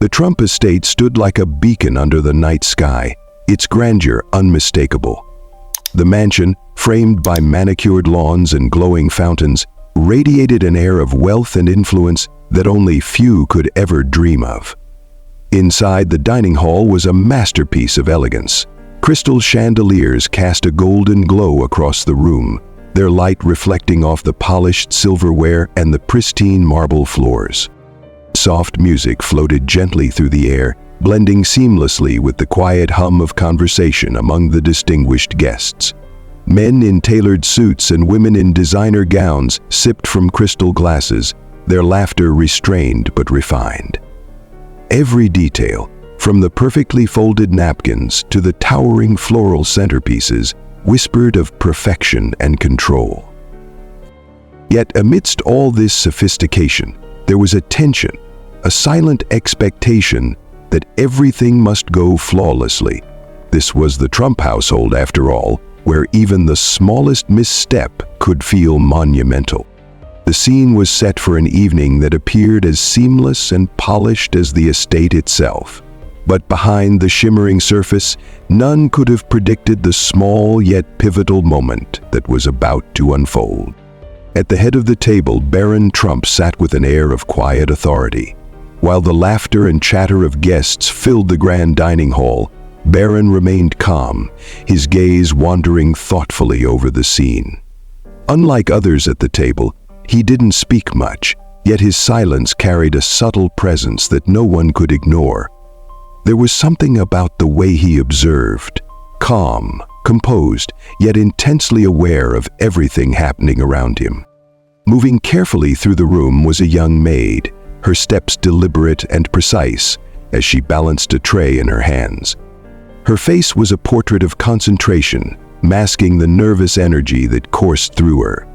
The Trump estate stood like a beacon under the night sky, its grandeur unmistakable. The mansion, framed by manicured lawns and glowing fountains, radiated an air of wealth and influence that only few could ever dream of. Inside the dining hall was a masterpiece of elegance. Crystal chandeliers cast a golden glow across the room, their light reflecting off the polished silverware and the pristine marble floors. Soft music floated gently through the air, blending seamlessly with the quiet hum of conversation among the distinguished guests. Men in tailored suits and women in designer gowns sipped from crystal glasses, their laughter restrained but refined. Every detail, from the perfectly folded napkins to the towering floral centerpieces, whispered of perfection and control. Yet amidst all this sophistication, there was a tension, a silent expectation that everything must go flawlessly. This was the Trump household, after all, where even the smallest misstep could feel monumental. The scene was set for an evening that appeared as seamless and polished as the estate itself. But behind the shimmering surface, none could have predicted the small yet pivotal moment that was about to unfold. At the head of the table, Barron Trump sat with an air of quiet authority. While the laughter and chatter of guests filled the grand dining hall, Barron remained calm, his gaze wandering thoughtfully over the scene. Unlike others at the table, he didn't speak much, yet his silence carried a subtle presence that no one could ignore. There was something about the way he observed, calm, composed, yet intensely aware of everything happening around him. Moving carefully through the room was a young maid, her steps deliberate and precise as she balanced a tray in her hands. Her face was a portrait of concentration, masking the nervous energy that coursed through her.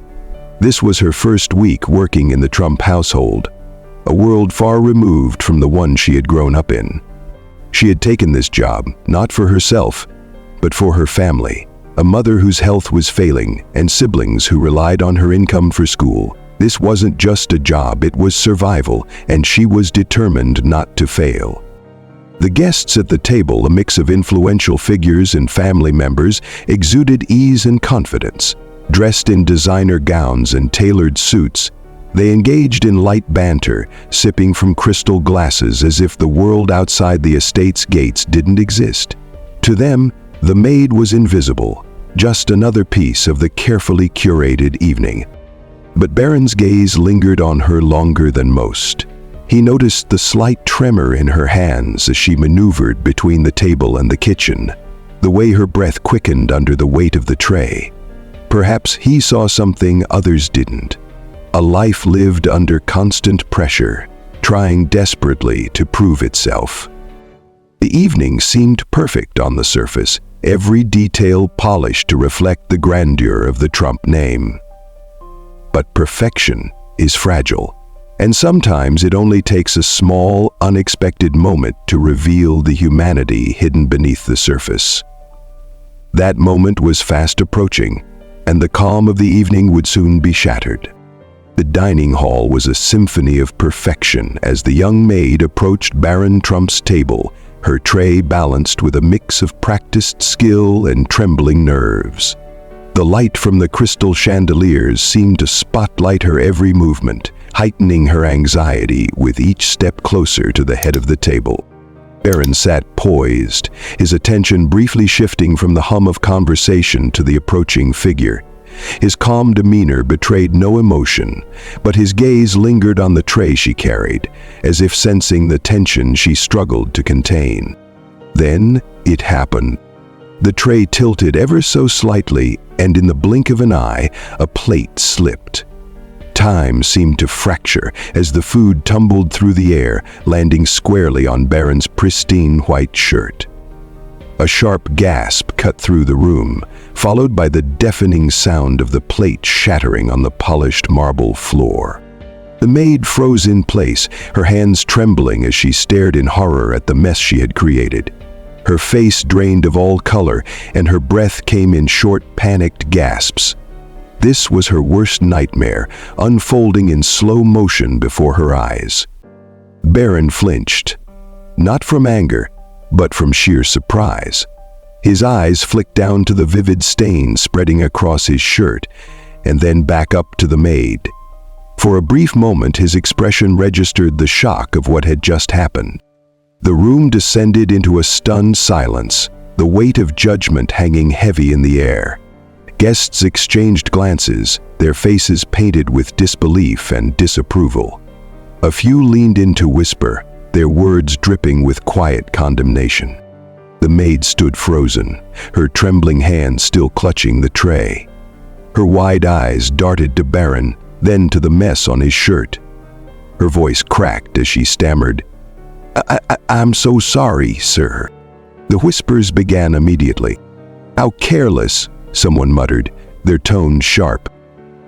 This was her first week working in the Trump household, a world far removed from the one she had grown up in. She had taken this job, not for herself, but for her family, a mother whose health was failing and siblings who relied on her income for school. This wasn't just a job, it was survival, and she was determined not to fail. The guests at the table, a mix of influential figures and family members, exuded ease and confidence. Dressed in designer gowns and tailored suits, they engaged in light banter, sipping from crystal glasses as if the world outside the estate's gates didn't exist. To them, the maid was invisible, just another piece of the carefully curated evening. But Barron's gaze lingered on her longer than most. He noticed the slight tremor in her hands as she maneuvered between the table and the kitchen, the way her breath quickened under the weight of the tray. Perhaps he saw something others didn't. A life lived under constant pressure, trying desperately to prove itself. The evening seemed perfect on the surface, every detail polished to reflect the grandeur of the Trump name. But perfection is fragile, and sometimes it only takes a small, unexpected moment to reveal the humanity hidden beneath the surface. That moment was fast approaching, and the calm of the evening would soon be shattered. The dining hall was a symphony of perfection as the young maid approached Barron Trump's table, her tray balanced with a mix of practiced skill and trembling nerves. The light from the crystal chandeliers seemed to spotlight her every movement, heightening her anxiety with each step closer to the head of the table. Barron sat poised, his attention briefly shifting from the hum of conversation to the approaching figure. His calm demeanor betrayed no emotion, but his gaze lingered on the tray she carried, as if sensing the tension she struggled to contain. Then it happened. The tray tilted ever so slightly, and in the blink of an eye, a plate slipped. Time seemed to fracture as the food tumbled through the air, landing squarely on Barron's pristine white shirt. A sharp gasp cut through the room, followed by the deafening sound of the plate shattering on the polished marble floor. The maid froze in place, her hands trembling as she stared in horror at the mess she had created. Her face drained of all color, and her breath came in short, panicked gasps. This was her worst nightmare, unfolding in slow motion before her eyes. Barron flinched. not from anger, but from sheer surprise. His eyes flicked down to the vivid stain spreading across his shirt, and then back up to the maid. For a brief moment, his expression registered the shock of what had just happened. The room descended into a stunned silence, the weight of judgment hanging heavy in the air. Guests exchanged glances, their faces painted with disbelief and disapproval. A few leaned in to whisper, their words dripping with quiet condemnation. The maid stood frozen, her trembling hand still clutching the tray. Her wide eyes darted to Barron, then to the mess on his shirt. Her voice cracked as she stammered, I'm so sorry, sir." The whispers began immediately. "How careless," someone muttered, their tone sharp.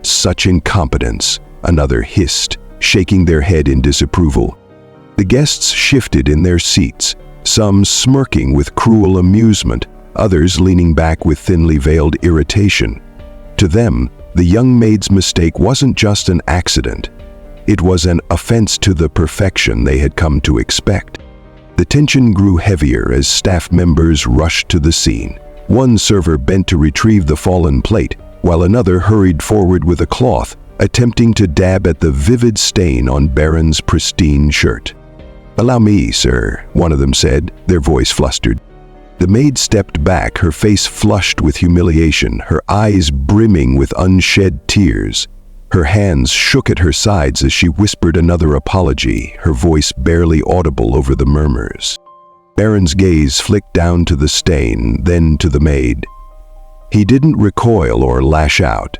"Such incompetence," another hissed, shaking their head in disapproval. The guests shifted in their seats, some smirking with cruel amusement, others leaning back with thinly veiled irritation. To them, the young maid's mistake wasn't just an accident. It was an offense to the perfection they had come to expect. The tension grew heavier as staff members rushed to the scene. One server bent to retrieve the fallen plate, while another hurried forward with a cloth, attempting to dab at the vivid stain on Barron's pristine shirt. "Allow me, sir," one of them said, their voice flustered. The maid stepped back, her face flushed with humiliation, her eyes brimming with unshed tears. Her hands shook at her sides as she whispered another apology, her voice barely audible over the murmurs. Barron's gaze flicked down to the stain, then to the maid. He didn't recoil or lash out.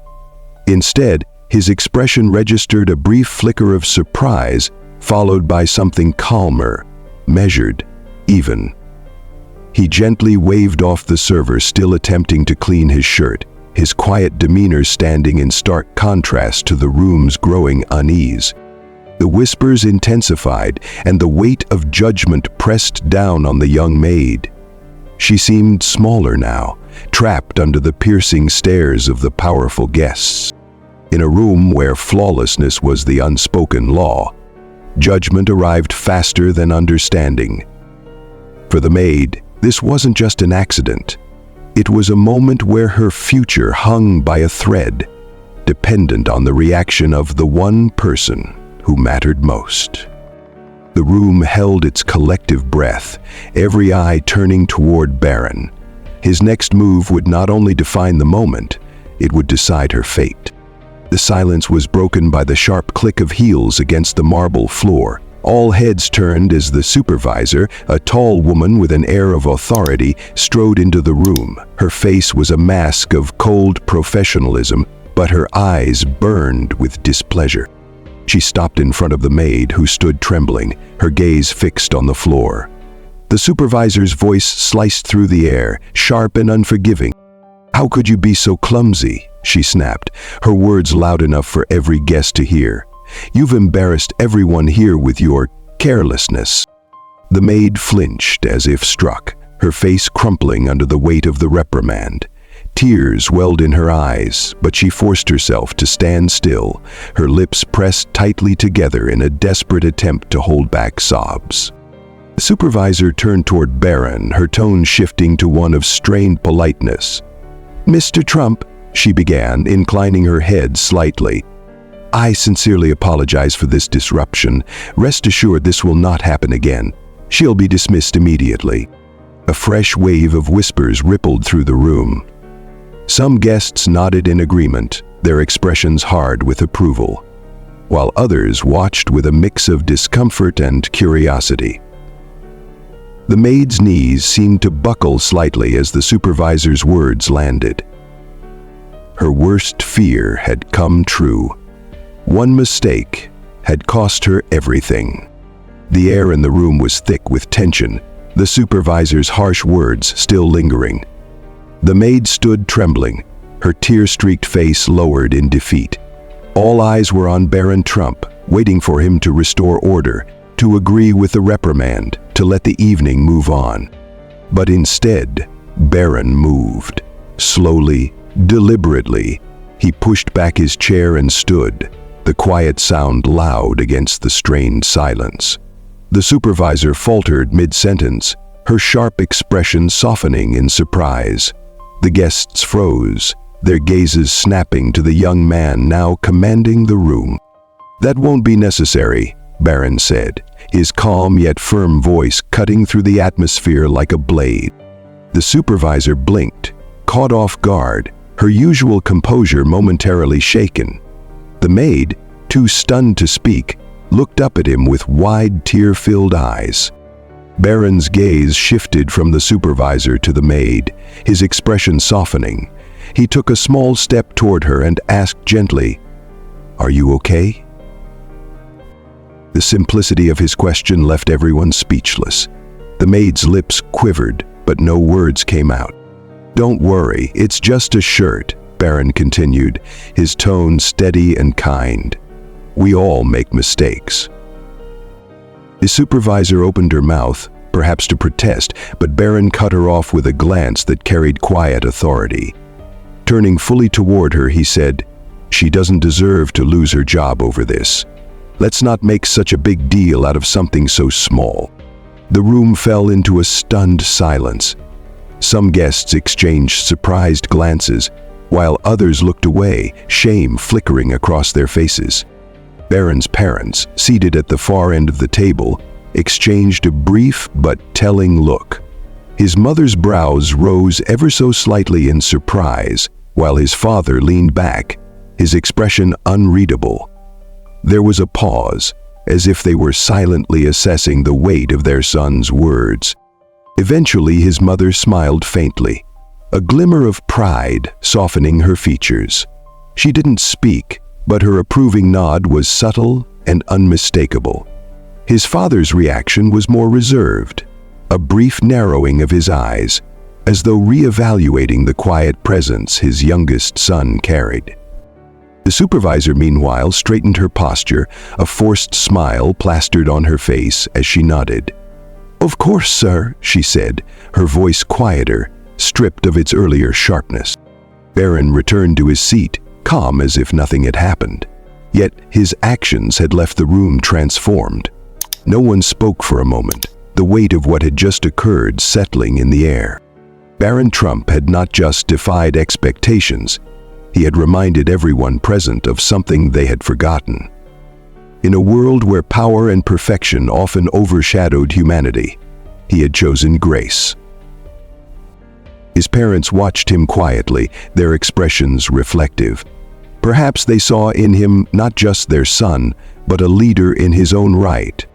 Instead, his expression registered a brief flicker of surprise, followed by something calmer, measured, even. He gently waved off the server still attempting to clean his shirt, his quiet demeanor standing in stark contrast to the room's growing unease. The whispers intensified, and the weight of judgment pressed down on the young maid. She seemed smaller now, trapped under the piercing stares of the powerful guests. In a room where flawlessness was the unspoken law, judgment arrived faster than understanding. For the maid, this wasn't just an accident. It was a moment where her future hung by a thread, dependent on the reaction of the one person who mattered most. The room held its collective breath, every eye turning toward Barron. His next move would not only define the moment, it would decide her fate. The silence was broken by the sharp click of heels against the marble floor. All heads turned as the supervisor, a tall woman with an air of authority, strode into the room. Her face was a mask of cold professionalism, but her eyes burned with displeasure. She stopped in front of the maid, who stood trembling, her gaze fixed on the floor. The supervisor's voice sliced through the air, sharp and unforgiving. "How could you be so clumsy?" she snapped, her words loud enough for every guest to hear. "You've embarrassed everyone here with your carelessness." The maid flinched as if struck, her face crumpling under the weight of the reprimand. Tears welled in her eyes, but she forced herself to stand still, her lips pressed tightly together in a desperate attempt to hold back sobs. The supervisor turned toward Barron, her tone shifting to one of strained politeness. "Mr. Trump," she began, inclining her head slightly, "I sincerely apologize for this disruption. Rest assured this will not happen again. She'll be dismissed immediately." A fresh wave of whispers rippled through the room. Some guests nodded in agreement, their expressions hard with approval, while others watched with a mix of discomfort and curiosity. The maid's knees seemed to buckle slightly as the supervisor's words landed. Her worst fear had come true. One mistake had cost her everything. The air in the room was thick with tension, the supervisor's harsh words still lingering. The maid stood trembling, her tear-streaked face lowered in defeat. All eyes were on Barron Trump, waiting for him to restore order, to agree with the reprimand, to let the evening move on. But instead, Barron moved. Slowly, deliberately, he pushed back his chair and stood, the quiet sound loud against the strained silence. The supervisor faltered mid-sentence, her sharp expression softening in surprise. The guests froze, their gazes snapping to the young man now commanding the room. "That won't be necessary," Barron said, his calm yet firm voice cutting through the atmosphere like a blade. The supervisor blinked, caught off guard, her usual composure momentarily shaken. The maid, too stunned to speak, looked up at him with wide, tear-filled eyes. Barron's gaze shifted from the supervisor to the maid, his expression softening. He took a small step toward her and asked gently, "Are you okay?" The simplicity of his question left everyone speechless. The maid's lips quivered, but no words came out. "Don't worry, it's just a shirt," Barron continued, his tone steady and kind. "We all make mistakes." His supervisor opened her mouth, perhaps to protest, but Barron cut her off with a glance that carried quiet authority. Turning fully toward her, he said, "She doesn't deserve to lose her job over this. Let's not make such a big deal out of something so small." The room fell into a stunned silence. Some guests exchanged surprised glances, while others looked away, shame flickering across their faces. Barron's parents, seated at the far end of the table, exchanged a brief but telling look. His mother's brows rose ever so slightly in surprise, while his father leaned back, his expression unreadable. There was a pause, as if they were silently assessing the weight of their son's words. Eventually, his mother smiled faintly, a glimmer of pride softening her features. She didn't speak, but her approving nod was subtle and unmistakable. His father's reaction was more reserved, a brief narrowing of his eyes, as though reevaluating the quiet presence his youngest son carried. The supervisor, meanwhile, straightened her posture, a forced smile plastered on her face as she nodded. "Of course, sir," she said, her voice quieter, stripped of its earlier sharpness. Barron returned to his seat, calm as if nothing had happened. Yet his actions had left the room transformed. No one spoke for a moment, the weight of what had just occurred settling in the air. Barron Trump had not just defied expectations, he had reminded everyone present of something they had forgotten. In a world where power and perfection often overshadowed humanity, he had chosen grace. His parents watched him quietly, their expressions reflective. Perhaps they saw in him not just their son, but a leader in his own right.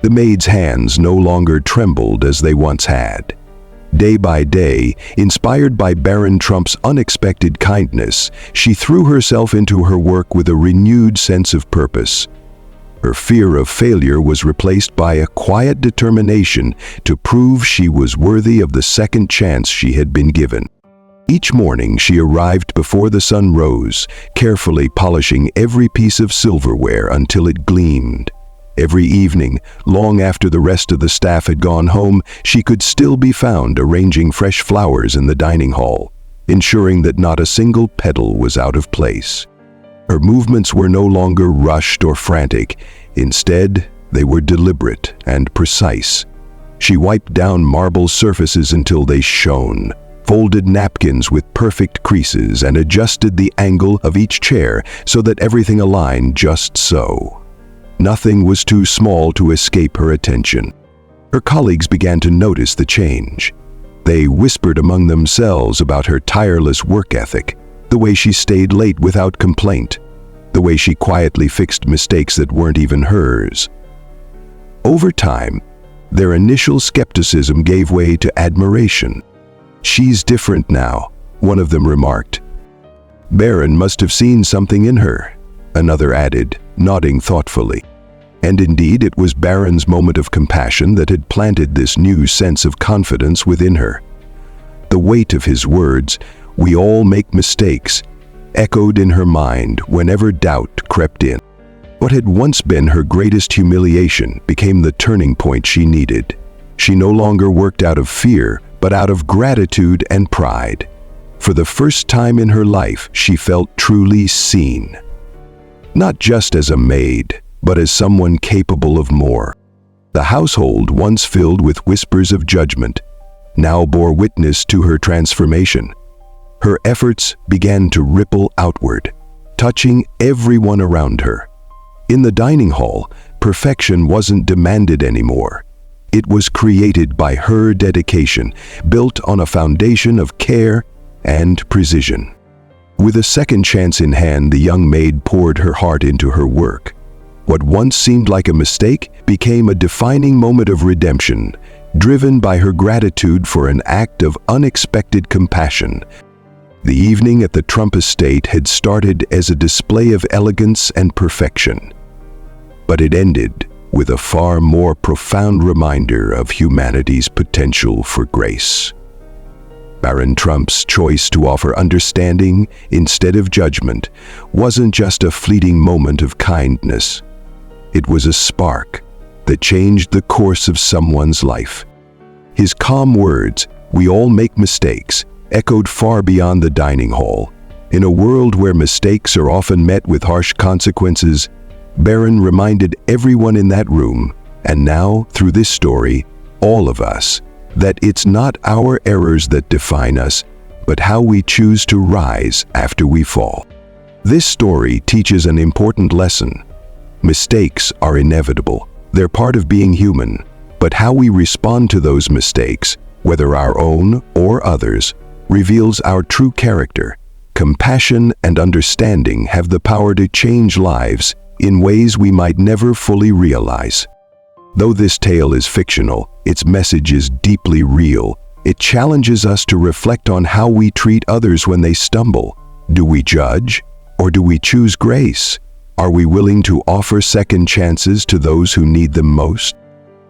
The maid's hands no longer trembled as they once had. Day by day, inspired by Barron Trump's unexpected kindness, she threw herself into her work with a renewed sense of purpose. Her fear of failure was replaced by a quiet determination to prove she was worthy of the second chance she had been given. Each morning she arrived before the sun rose, carefully polishing every piece of silverware until it gleamed. Every evening, long after the rest of the staff had gone home, she could still be found arranging fresh flowers in the dining hall, ensuring that not a single petal was out of place. Her movements were no longer rushed or frantic. Instead, they were deliberate and precise. She wiped down marble surfaces until they shone, folded napkins with perfect creases, and adjusted the angle of each chair so that everything aligned just so. Nothing was too small to escape her attention. Her colleagues began to notice the change. They whispered among themselves about her tireless work ethic, the way she stayed late without complaint, the way she quietly fixed mistakes that weren't even hers. Over time, their initial skepticism gave way to admiration. "She's different now," one of them remarked. "Barron must have seen something in her," another added, nodding thoughtfully. And indeed, it was Barron's moment of compassion that had planted this new sense of confidence within her. The weight of his words, "We all make mistakes," echoed in her mind whenever doubt crept in. What had once been her greatest humiliation became the turning point she needed. She no longer worked out of fear, but out of gratitude and pride. For the first time in her life, she felt truly seen. Not just as a maid, but as someone capable of more. The household, once filled with whispers of judgment, now bore witness to her transformation. Her efforts began to ripple outward, touching everyone around her. In the dining hall, perfection wasn't demanded anymore. It was created by her dedication, built on a foundation of care and precision. With a second chance in hand, the young maid poured her heart into her work. What once seemed like a mistake became a defining moment of redemption, driven by her gratitude for an act of unexpected compassion. The evening at the Trump estate had started as a display of elegance and perfection, but it ended with a far more profound reminder of humanity's potential for grace. Barron Trump's choice to offer understanding instead of judgment wasn't just a fleeting moment of kindness. It was a spark that changed the course of someone's life. His calm words, "We all make mistakes," echoed far beyond the dining hall. In a world where mistakes are often met with harsh consequences, Barron reminded everyone in that room, and now, through this story, all of us, that it's not our errors that define us, but how we choose to rise after we fall. This story teaches an important lesson. Mistakes are inevitable. They're part of being human. But how we respond to those mistakes, whether our own or others, reveals our true character. Compassion and understanding have the power to change lives in ways we might never fully realize. Though this tale is fictional, its message is deeply real. It challenges us to reflect on how we treat others when they stumble. Do we judge, or do we choose grace? Are we willing to offer second chances to those who need them most?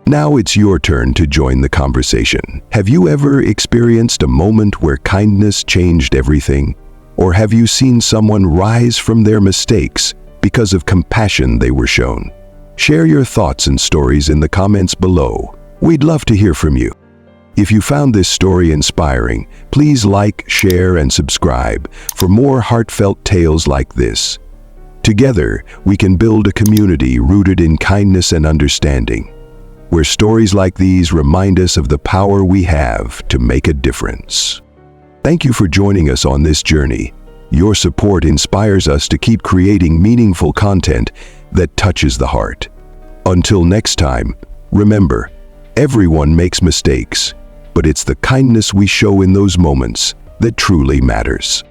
Now it's your turn to join the conversation. Have you ever experienced a moment where kindness changed everything? Or have you seen someone rise from their mistakes because of compassion they were shown? Share your thoughts and stories in the comments below. We'd love to hear from you. If you found this story inspiring, please like, share, and subscribe for more heartfelt tales like this. Together, we can build a community rooted in kindness and understanding, where stories like these remind us of the power we have to make a difference. Thank you for joining us on this journey. Your support inspires us to keep creating meaningful content that touches the heart. Until next time, remember, everyone makes mistakes, but it's the kindness we show in those moments that truly matters.